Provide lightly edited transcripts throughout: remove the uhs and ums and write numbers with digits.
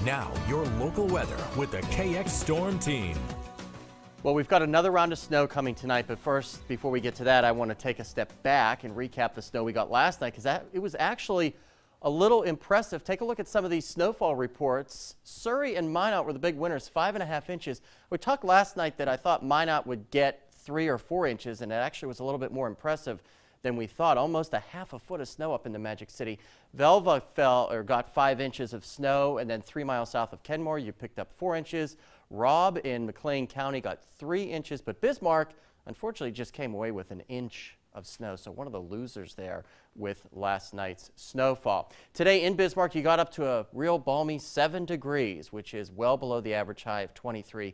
Now, your local weather with the KX Storm Team. Well, we've got another round of snow coming tonight, but first, before we get to that, I want to take a step back and recap the snow we got last night, because it was actually a little impressive. Take a look at some of these snowfall reports. Surrey and Minot were the big winners, 5.5 inches. We talked last night that I thought Minot would get 3 or 4 inches, and it actually was a little bit more impressive than we thought. Almost a half a foot of snow up in the Magic City. Velva got 5 inches of snow, and then 3 miles south of Kenmore, you picked up 4 inches. Robb in McLean County got 3 inches, but Bismarck, unfortunately, just came away with an inch of snow. So one of the losers there with last night's snowfall. Today in Bismarck, you got up to a real balmy 7 degrees, which is well below the average high of 23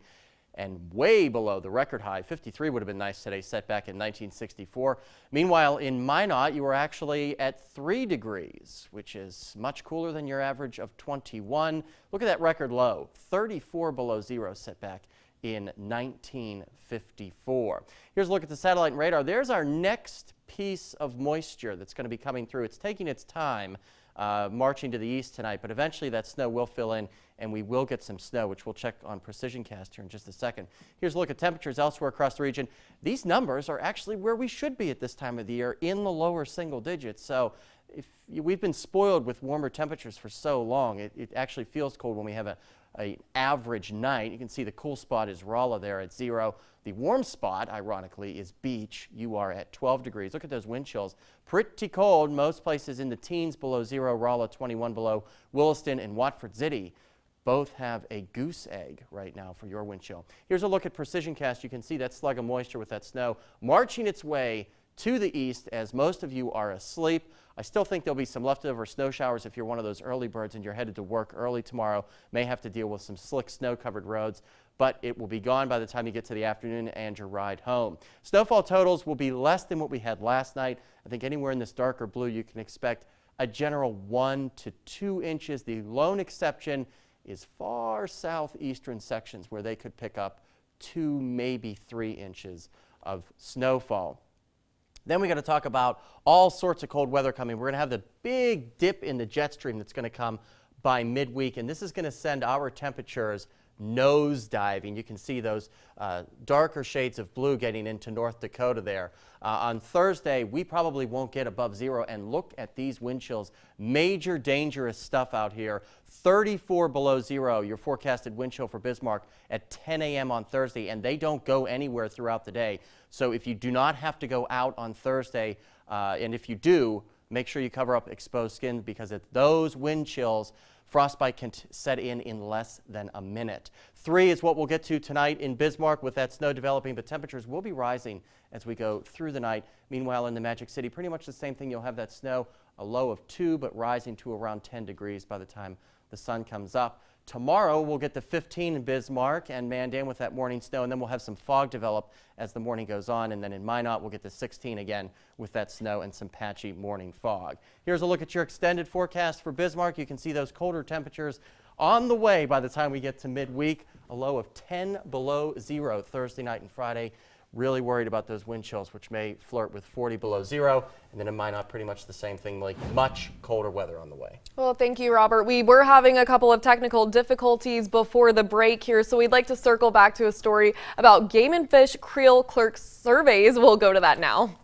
and way below the record high. 53 would have been nice today, set back in 1964. Meanwhile, in Minot, you were actually at 3 degrees, which is much cooler than your average of 21. Look at that record low, 34 below zero, set back in 1954. Here's a look at the satellite and radar. There's our next piece of moisture that's going to be coming through. It's taking its time marching to the east tonight, but eventually that snow will fill in and we will get some snow, which we'll check on Precision Cast here in just a second. Here's a look at temperatures elsewhere across the region. These numbers are actually where we should be at this time of the year, in the lower single digits. So we've been spoiled with warmer temperatures for so long. It actually feels cold when we have an average night. You can see the cool spot is Rolla there at 0. The warm spot, ironically, is Beach. You are at 12 degrees. Look at those wind chills. Pretty cold. Most places in the teens below 0. Rolla 21 below. Williston and Watford City both have a goose egg right now for your wind chill. Here's a look at Precision Cast. You can see that slug of moisture with that snow marching its way to the east as most of you are asleep. I still think there'll be some leftover snow showers if you're one of those early birds and you're headed to work early tomorrow. May have to deal with some slick snow-covered roads, but it will be gone by the time you get to the afternoon and your ride home. Snowfall totals will be less than what we had last night. I think anywhere in this darker blue you can expect a general 1 to 2 inches. The lone exception is far southeastern sections where they could pick up 2, maybe 3 inches of snowfall. Then we got to talk about all sorts of cold weather coming. We're going to have the big dip in the jet stream that's going to come by midweek, and this is going to send our temperatures nosediving. You can see those darker shades of blue getting into North Dakota there. On Thursday, we probably won't get above 0, and look at these wind chills. Major dangerous stuff out here. 34 below 0, your forecasted wind chill for Bismarck at 10 a.m. on Thursday, and they don't go anywhere throughout the day. So if you do not have to go out on Thursday, and if you do, make sure you cover up exposed skin, because at those wind chills, frostbite can set in less than a minute. 3 is what we'll get to tonight in Bismarck with that snow developing, but temperatures will be rising as we go through the night. Meanwhile, in the Magic City, pretty much the same thing. You'll have that snow, a low of 2, but rising to around 10 degrees by the time the sun comes up. Tomorrow, we'll get to 15 in Bismarck and Mandan with that morning snow, and then we'll have some fog develop as the morning goes on. And then in Minot, we'll get to 16 again with that snow and some patchy morning fog. Here's a look at your extended forecast for Bismarck. You can see those colder temperatures on the way by the time we get to midweek. A low of 10 below 0 Thursday night and Friday. Really worried about those wind chills, which may flirt with 40 below 0. And then in Minot, pretty much the same thing, like much colder weather on the way. Well, thank you, Robert. We were having a couple of technical difficulties before the break here, so we'd like to circle back to a story about Game and Fish Creel Clerk surveys. We'll go to that now.